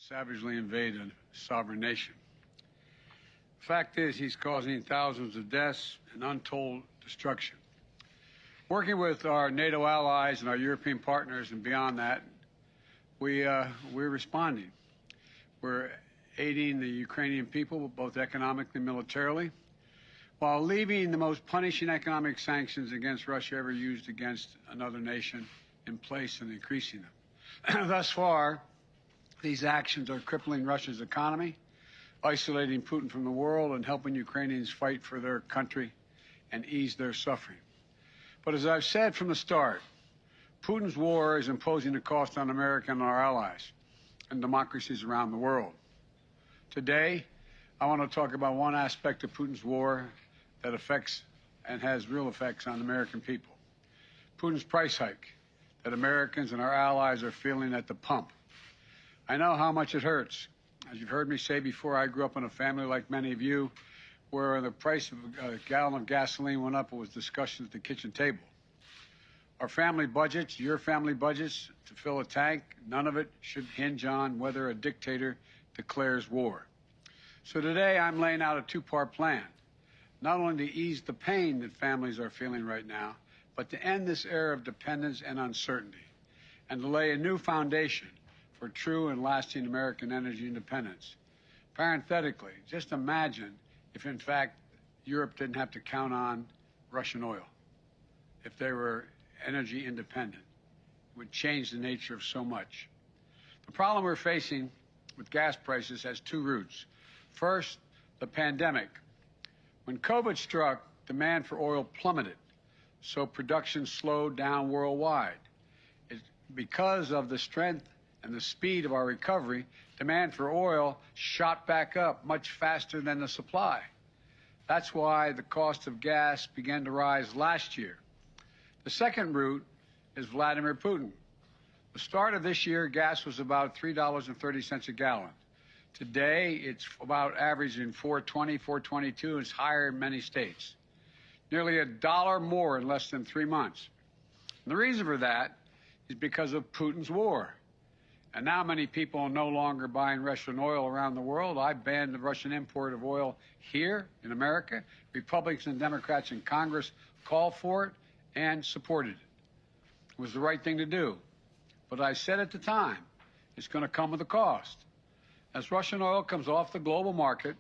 savagely invade a sovereign nation. The fact is, he's causing thousands of deaths and untold destruction. Working with our NATO allies and our European partners and beyond that, we're responding. We're aiding the Ukrainian people, both economically and militarily, while leaving the most punishing economic sanctions against Russia ever used against another nation in place and increasing them. Thus far, these actions are crippling Russia's economy, isolating Putin from the world, and helping Ukrainians fight for their country and ease their suffering. But as I've said from the start, Putin's war is imposing a cost on America and our allies and democracies around the world. Today, I want to talk about one aspect of Putin's war that affects and has real effects on American people. Putin's price hike that Americans and our allies are feeling at the pump. I know how much it hurts. As you've heard me say before, I grew up in a family like many of you where the price of a gallon of gasoline went up. It was discussion at the kitchen table. Our family budgets, your family budgets, to fill a tank, none of it should hinge on whether a dictator declares war. So today I'm laying out a two-part plan, not only to ease the pain that families are feeling right now, but to end this era of dependence and uncertainty, and to lay a new foundation for true and lasting American energy independence. Parenthetically, just imagine if, in fact, Europe didn't have to count on Russian oil, if they were energy independent. It would change the nature of so much. The problem we're facing with gas prices has two roots. First, the pandemic. When COVID struck, demand for oil plummeted, so production slowed down worldwide. Because of the strength and the speed of our recovery, demand for oil shot back up much faster than the supply. That's why the cost of gas began to rise last year. The second root is Vladimir Putin. The start of this year, gas was about $3.30 a gallon. Today, it's about averaging $4.20, $4.22. It's higher in many states. Nearly $1 more in less than 3 months. And the reason for that is because of Putin's war. And now many people are no longer buying Russian oil around the world. I banned the Russian import of oil here in America. Republicans and Democrats in Congress called for it and supported it. It was the right thing to do. But I said at the time, it's going to come with a cost. As Russian oil comes off the global market,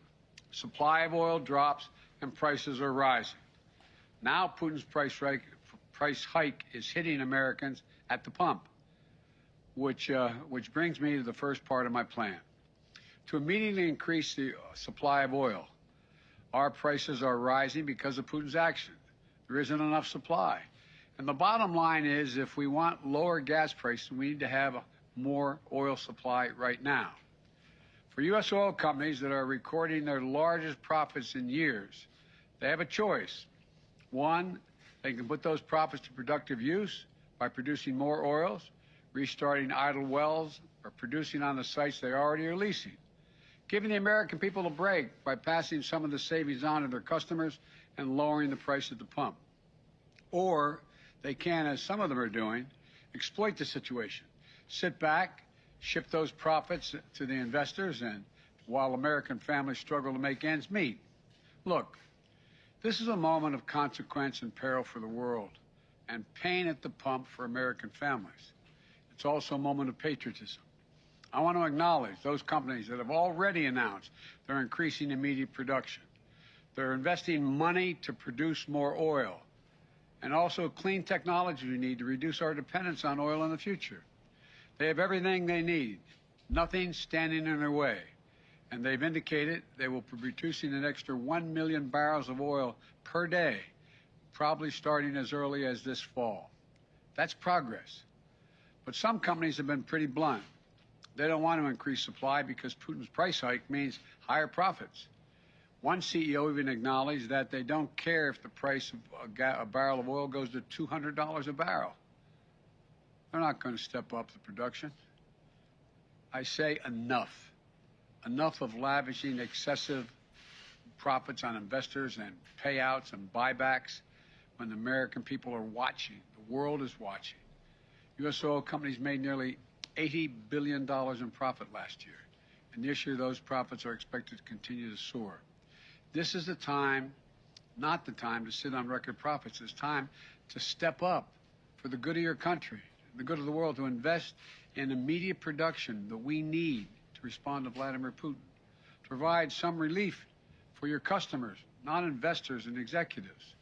supply of oil drops and prices are rising. Now Putin's price hike is hitting Americans at the pump, which brings me to the first part of my plan. To immediately increase the supply of oil, our prices are rising because of Putin's action. There isn't enough supply. And the bottom line is, if we want lower gas prices, we need to have more oil supply right now. For U.S. oil companies that are recording their largest profits in years, they have a choice. One, they can put those profits to productive use by producing more oils, restarting idle wells, or producing on the sites they already are leasing, giving the American people a break by passing some of the savings on to their customers and lowering the price at the pump. Or they can, as some of them are doing, exploit the situation, sit back, ship those profits to the investors, and while American families struggle to make ends meet. Look, this is a moment of consequence and peril for the world, and pain at the pump for American families. It's also a moment of patriotism. I want to acknowledge those companies that have already announced they're increasing immediate production. They're investing money to produce more oil, and also clean technology we need to reduce our dependence on oil in the future. They have everything they need, nothing standing in their way. And they've indicated they will be producing an extra 1 million barrels of oil per day, probably starting as early as this fall. That's progress. But some companies have been pretty blunt. They don't want to increase supply because Putin's price hike means higher profits. One CEO even acknowledged that they don't care if the price of a barrel of oil goes to $200 a barrel. They're not going to step up the production. I say enough. Enough of lavishing excessive profits on investors and payouts and buybacks when the American people are watching. The world is watching. U.S. oil companies made nearly $80 billion in profit last year. and this year those profits are expected to continue to soar. This is the time, not the time to sit on record profits. It's time to step up for the good of your country, the good of the world, to invest in immediate production that we need to respond to Vladimir Putin, to provide some relief for your customers, not investors and executives.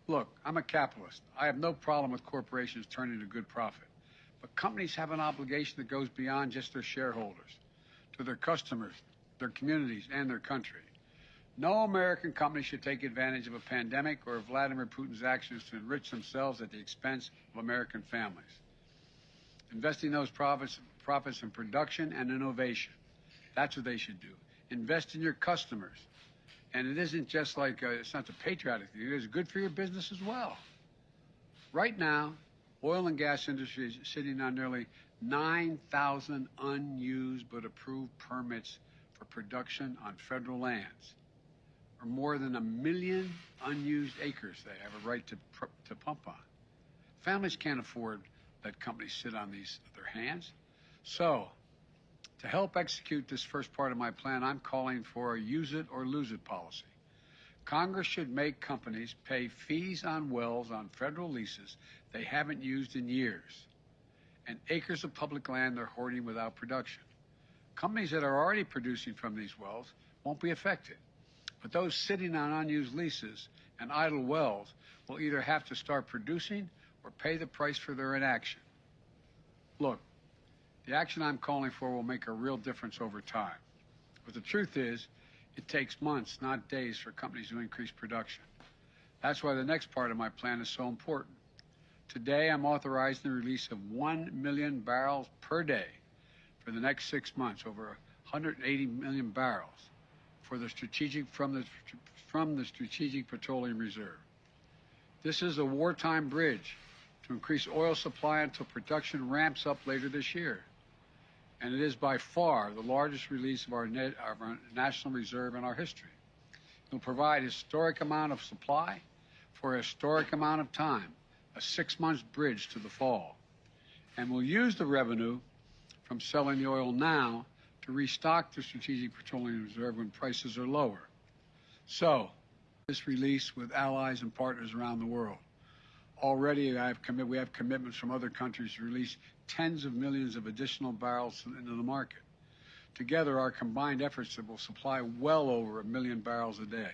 Look, I'm a capitalist. I have no problem with corporations turning a good profit. But companies have an obligation that goes beyond just their shareholders, to their customers, their communities, and their country. No American company should take advantage of a pandemic or of Vladimir Putin's actions to enrich themselves at the expense of American families. Investing those profits in production and innovation. That's what they should do. Invest in your customers. And it isn't just like, it's not the patriotic thing. It is good for your business as well. Right now, oil and gas industry is sitting on nearly 9,000 unused but approved permits for production on federal lands, or more than 1 million unused acres they have a right to pump on. Families can't afford that companies sit on their hands. So, to help execute this first part of my plan, I'm calling for a use it or lose it policy. Congress should make companies pay fees on wells on federal leases they haven't used in years, and acres of public land they're hoarding without production. Companies that are already producing from these wells won't be affected, but those sitting on unused leases and idle wells will either have to start producing or pay the price for their inaction. Look, the action I'm calling for will make a real difference over time. But the truth is, it takes months, not days, for companies to increase production. That's why the next part of my plan is so important. Today, I'm authorizing the release of 1 million barrels per day for the next 6 months, over 180 million barrels from the Strategic Petroleum Reserve. This is a wartime bridge to increase oil supply until production ramps up later this year. And it is by far the largest release of our national reserve in our history. It will provide a historic amount of supply for a historic amount of time, a 6-month bridge to the fall. And we'll use the revenue from selling the oil now to restock the Strategic Petroleum Reserve when prices are lower. So, this release with allies and partners around the world. Already, we have commitments from other countries to release tens of millions of additional barrels into the market. Together, our combined efforts will supply well over 1 million barrels a day.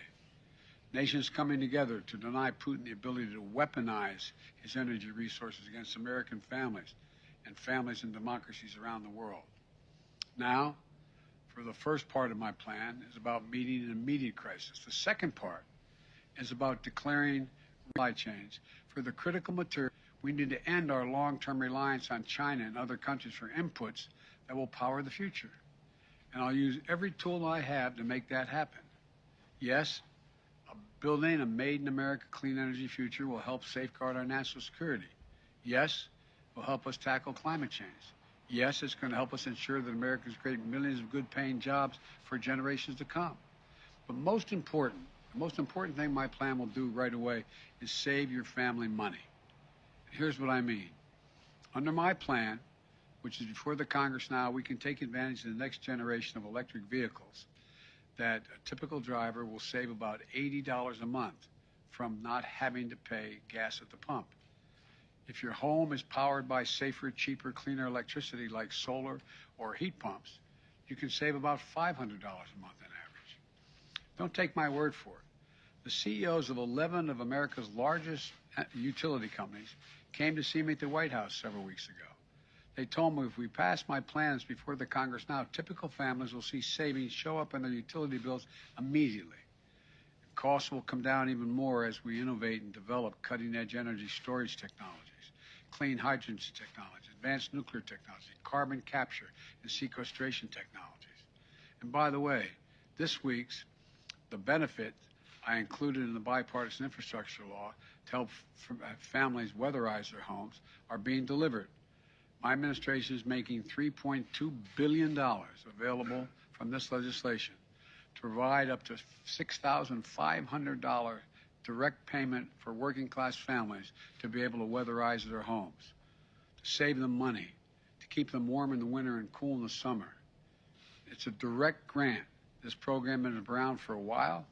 Nations coming together to deny Putin the ability to weaponize his energy resources against American families and families and democracies around the world. Now, for the first part of my plan is about meeting an immediate crisis. The second part is about declaring supply chains. For the critical material, we need to end our long-term reliance on China and other countries for inputs that will power the future. And I'll use every tool I have to make that happen. Yes, building a made-in-America clean energy future will help safeguard our national security. Yes, it will help us tackle climate change. Yes, it's going to help us ensure that Americans create millions of good-paying jobs for generations to come. But the most important thing my plan will do right away is save your family money. Here's what I mean. Under my plan, which is before the Congress now, we can take advantage of the next generation of electric vehicles that a typical driver will save about $80 a month from not having to pay gas at the pump. If your home is powered by safer, cheaper, cleaner electricity like solar or heat pumps, you can save about $500 a month on average. Don't take my word for it. The CEOs of 11 of America's largest utility companies came to see me at the White House several weeks ago. They told me if we pass my plans before the Congress now, typical families will see savings show up in their utility bills immediately. Costs will come down even more as we innovate and develop cutting-edge energy storage technologies, clean hydrogen technology, advanced nuclear technology, carbon capture and sequestration technologies. And by the way, this week's the benefit I included in the bipartisan infrastructure law to help families weatherize their homes are being delivered. My administration is making $3.2 billion available from this legislation to provide up to $6,500 direct payment for working-class families to be able to weatherize their homes, to save them money, to keep them warm in the winter and cool in the summer. It's a direct grant. This program has been around for a while,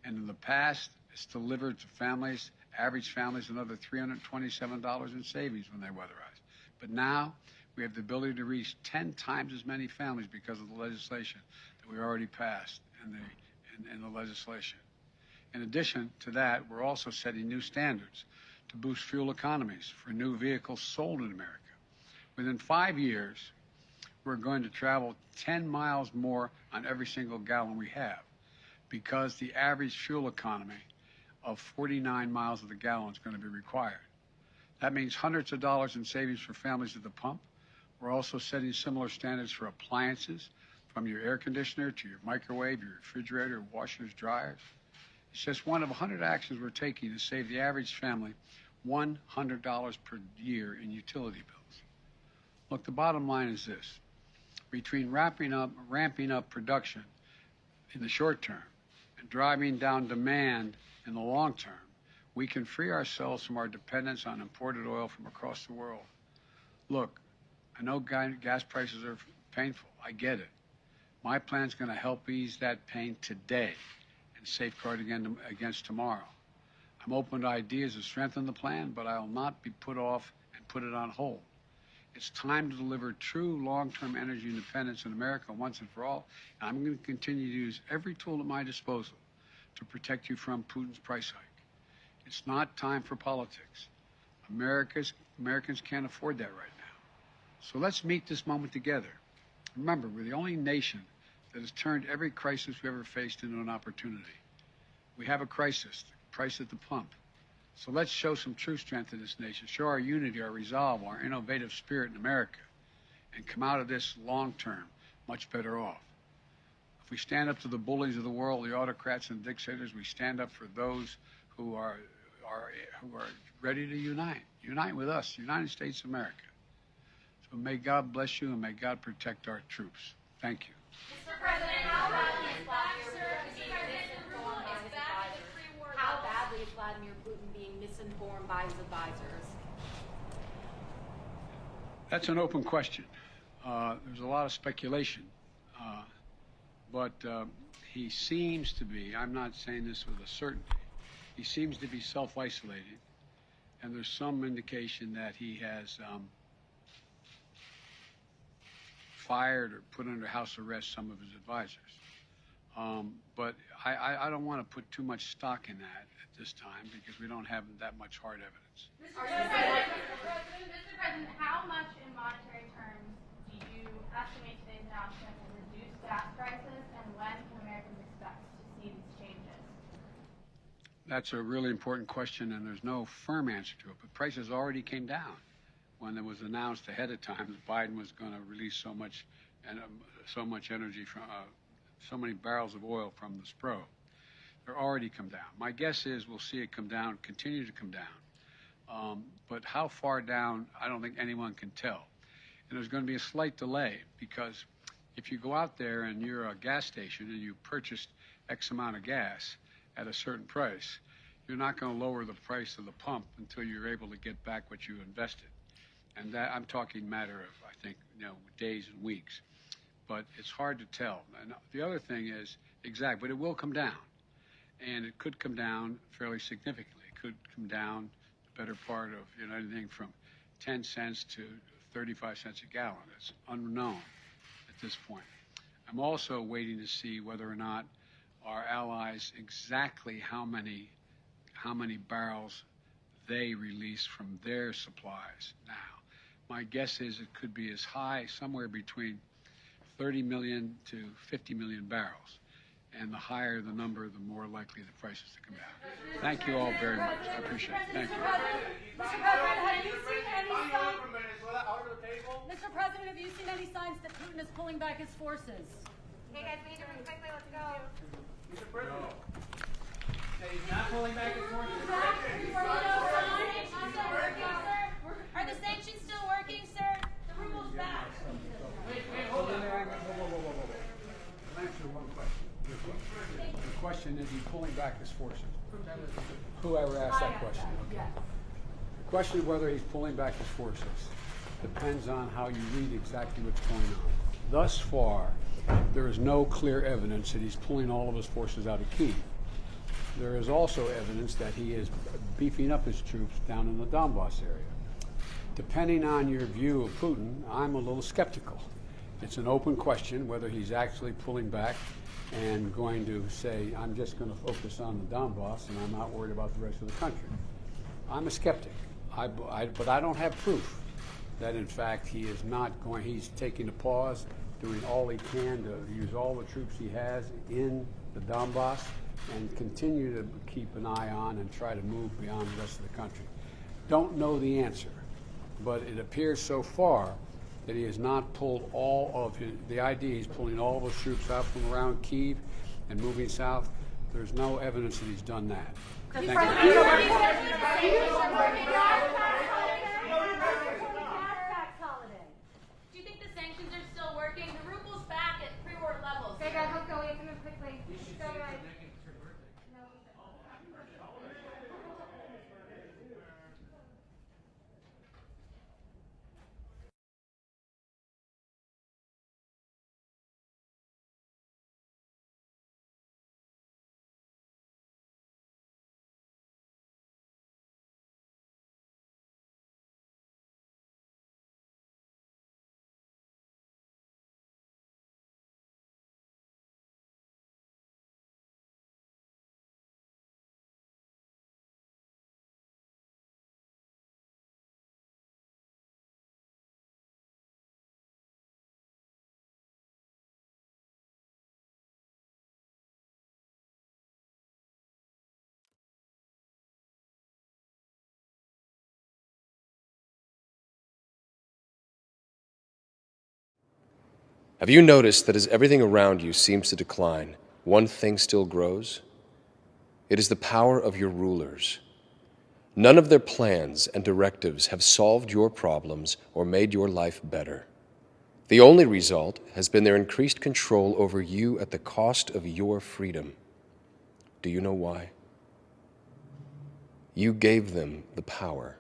and in the past, it's delivered to families, average families, another $327 in savings when they weatherize. But now, we have the ability to reach 10 times as many families because of the legislation that we already passed in the legislation. In addition to that, we're also setting new standards to boost fuel economies for new vehicles sold in America. Within 5 years, we're going to travel 10 miles more on every single gallon we have because the average fuel economy of 49 miles of the gallon is going to be required. That means hundreds of dollars in savings for families at the pump. We're also setting similar standards for appliances, from your air conditioner to your microwave, your refrigerator, washers, dryers. It's just one of 100 actions we're taking to save the average family $100 per year in utility bills. Look, the bottom line is this. Between ramping up production in the short term and driving down demand in the long term, we can free ourselves from our dependence on imported oil from across the world. Look, I know gas prices are painful. I get it. My plan's going to help ease that pain today and safeguard against tomorrow. I'm open to ideas to strengthen the plan, but I will not be put off and put it on hold. It's time to deliver true long-term energy independence in America once and for all, and I'm going to continue to use every tool at my disposal to protect you from Putin's price hike. It's not time for politics. Americans can't afford that right now. So let's meet this moment together. Remember, we're the only nation that has turned every crisis we ever faced into an opportunity. We have a crisis, the price at the pump. So let's show some true strength in this nation, show our unity, our resolve, our innovative spirit in America, and come out of this long-term much better off. If we stand up to the bullies of the world, the autocrats and dictators, we stand up for those who are ready to unite. Unite with us, the United States of America. So may God bless you and may God protect our troops. Thank you. Mr. President, how badly is Vladimir Putin being misinformed by his advisors? That's an open question. There's a lot of speculation. But he seems to be, I'm not saying this with a certainty, he seems to be self-isolating. And there's some indication that he has fired or put under house arrest some of his advisors. But I don't want to put too much stock in that at this time because we don't have that much hard evidence. Mr. President, how much in monetary terms do you estimate today's announcement will reduce gas prices, and when can Americans expect to see these changes? That's a really important question, and there's no firm answer to it. But prices already came down when it was announced ahead of time that Biden was going to release so much energy from so many barrels of oil from the Spro. They're already come down. My guess is we'll see it come down, continue to come down. But how far down, I don't think anyone can tell. And there's going to be a slight delay because if you go out there and you're a gas station and you purchased X amount of gas at a certain price, you're not going to lower the price of the pump until you're able to get back what you invested. And that, I'm talking matter of, I think, days and weeks. But it's hard to tell. And the other thing is, but it will come down. And it could come down fairly significantly. It could come down the better part of, anything from 10 cents to 35 cents a gallon. It's unknown at this point. I'm also waiting to see whether or not our allies exactly how many barrels they release from their supplies now. My guess is it could be as high, somewhere between 30 million to 50 million barrels. And the higher the number, the more likely the prices to come down. Thank you all very much. I appreciate it. Thank you. Mr. President, have you seen any signs that Putin is pulling back his forces? Hey guys, we need to move quickly. Let's go. Mr. President. He's not pulling back his forces. Are the sanctions still working, sir? The ruble's back. Wait, hold on. I'll answer one question. The question is he pulling back his forces? Whoever asked that question. Okay. The question of whether he's pulling back his forces depends on how you read exactly what's going on. thus far, there is no clear evidence that he's pulling all of his forces out of Kyiv. There is also evidence that he is beefing up his troops down in the Donbass area. Depending on your view of Putin, I'm a little skeptical. It's an open question whether he's actually pulling back and going to say, I'm just going to focus on the Donbass and I'm not worried about the rest of the country. I'm a skeptic, but I don't have proof that in fact he is not going, he's taking a pause, doing all he can to use all the troops he has in the Donbass and continue to keep an eye on and try to move beyond the rest of the country. Don't know the answer, but it appears so far that he has not pulled all of the idea he's pulling all of his troops out from around Kyiv and moving south. There's no evidence that he's done that. Thank you. Do you think the sanctions are still working? The ruble's back at pre-war levels. Okay, guys, let's go. We have to move quickly. Go, guys. Have you noticed that as everything around you seems to decline, one thing still grows? It is the power of your rulers. None of their plans and directives have solved your problems or made your life better. The only result has been their increased control over you at the cost of your freedom. Do you know why? You gave them the power.